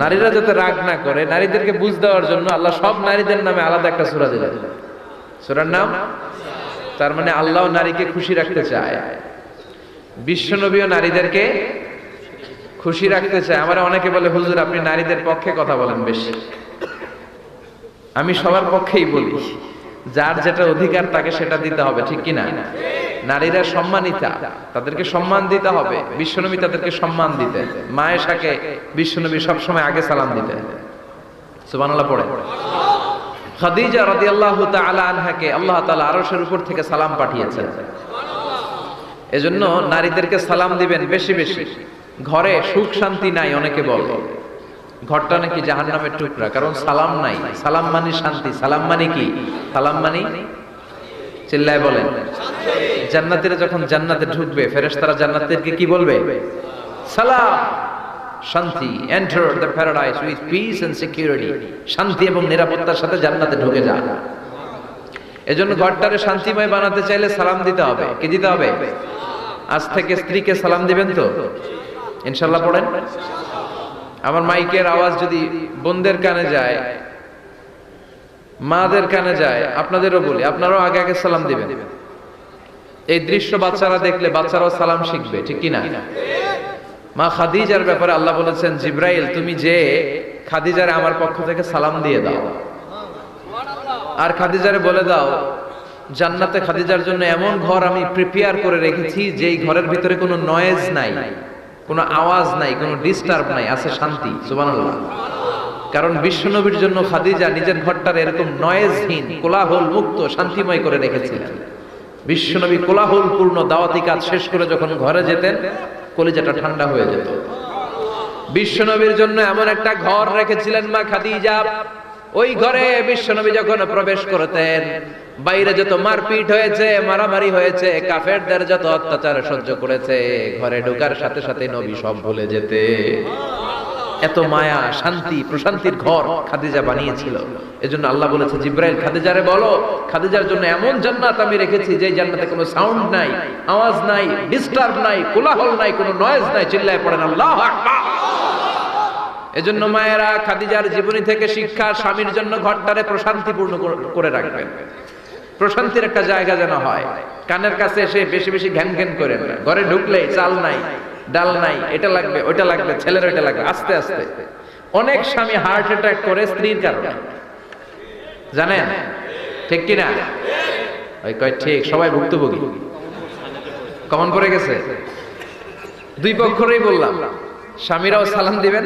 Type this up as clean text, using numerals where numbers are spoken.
নারীরা যাতে রাগ না করে, নারীদেরকে বুঝ দেওয়ার জন্য আল্লাহ সব নারীদের নামে আলাদা একটা সূরা দিলেন। সূরার নাম, তার মানে আল্লাহ নারীকে খুশি রাখতে চায়, বিশ্বনবীও নারীদেরকে খুশি রাখতে চায়। আমরা অনেকে বলে, হুজুর আপনি নারীদের পক্ষে কথা বলেন বেশি। আমি সবার পক্ষেই বলি, যার যেটা অধিকার তাকে সেটা দিতে হবে, ঠিক কিনা? নারীরা সম্মানিতা, তাদেরকে সম্মান দিতে হবে। বিশ্বনবী তাদেরকে সম্মান দিতেন। মায়েশাকে বিশ্বনবী সবসময় আগে সালাম দিতেন। সুবহানাল্লাহ পড়ে। খাদিজা রাদিয়াল্লাহু তাআলা আনহাকে আল্লাহ তাআলা আরশের উপর থেকে সালাম পাঠিয়েছেন। এজন্য নারীদেরকে সালাম দিবেন বেশি বেশি। ঘরে সুখ শান্তি নাই, অনেকে বলে ঘরটা নাকি জাহান্নামের টুকরা, কারণ সালাম নাই। সালাম মানে শান্তি। সালাম মানে কি? সালাম মানে, চিল্লায় বলেন, জান্নাতীরা যখন জান্নাতে ঢুকবে, ফেরেশতারা জান্নাতীদেরকে কি বলবে? সালাম, শান্তি। Enter the paradise with peace and security. শান্তি এবং নিরাপত্তার সাথে জান্নাতে ঢুকে যান। এজন্য ঘরটারে শান্তিময় বানাতে চাইলে সালাম দিতে হবে। কি দিতে হবে? আজ থেকে স্ত্রীকে সালাম দিবেন তো ইনশাআল্লাহ পড়েন। আমার মাইকের আওয়াজ যদি বোনদের কানে যায়, মাদের কানে যায়, আপনাদেরও বলি, আপনারাও আগে আগে সালাম দিবেন। এই দৃশ্য বাচ্চারা দেখলে বাচ্চারাও সালাম শিখবে, ঠিক কিনা? মা খাদিজার ব্যাপারে আল্লাহ বলেছেন, জিব্রাইল তুমি যে খাদিজারে আমার পক্ষ থেকে সালাম দিয়ে দাও, আর খাদিজারে বলে দাও জান্নাতে খাদিজার জন্য এমন ঘর আমি প্রিপেয়ার করে রেখেছি যেই ঘরের ভিতরে কোনো নয়েজ নাই, কোনো আওয়াজ নাই, কোনো ডিস্টার্ব নাই, আছে শান্তি। সুবহানাল্লাহ। কারণ বিশ্বনবীর জন্য খাদিজা নিজের ঘরটার এরকম নয়েজহীন, কোলাহল মুক্ত, শান্তিময় করে রেখেছিলেন। বিশ্বনবী কোলাহল পূর্ণ দাওয়াতি কাজ শেষ করে যখন ঘরে যেতেন, কলিজাটা ঠান্ডা হয়ে যেত। বিশ্বনবীর জন্য এমন একটা ঘর রেখেছিলেন মা খাদিজা, ওই ঘরে বিশ্বনবী যখন প্রবেশ করতেন, বাইরে যত মারপিট হয়েছে, মারামারি হয়েছে, কাফেরদের যত অত্যাচার সহ্য করেছে, ঘরে ঢোকার সাথে সাথে নবী সব ভুলে যেতে। এত মায়া, শান্তি, প্রশান্তির ঘর খাদিজা বানিয়েছিল। এজন্য আল্লাহ বলেছে, জিব্রাইল খাদিজারে বলো, খাদিজার জন্য এমন জান্নাত আমি রেখেছি যেই জান্নাতে কোনো সাউন্ড নাই, আওয়াজ নাই, ডিস্টার্ব নাই, কোলাহল নাই, কোনো নয়েজ নাই। চিল্লায় পড়েন আল্লাহু আকবার। এজন্য মায়েরা খাদিজার জীবনী থেকে শিক্ষা, স্বামীর জন্য ঘরটারে প্রশান্তিপূর্ণ করে রাখবেন। প্রশান্তির একটা জায়গা যেন হয়। কানের কাছে এসে বেশি বেশি ঘ্যান ঘ্যান করেন না। ঘরে ঢুকলেই চাল নাই, ডাল নাই, এটা লাগবে, ওইটা লাগবে, ছেলের ওইটা লাগবে। আস্তে আস্তে অনেক স্বামী হার্ট অ্যাটাক করে স্ত্রীর কারণে, জানেন ঠিক কিনা? ওই কয় ঠিক, সবাই ভুক্তভোগী, কমন পড়ে গেছে। দুই পক্ষেরই বললাম, স্বামীরাও সালাম দিবেন,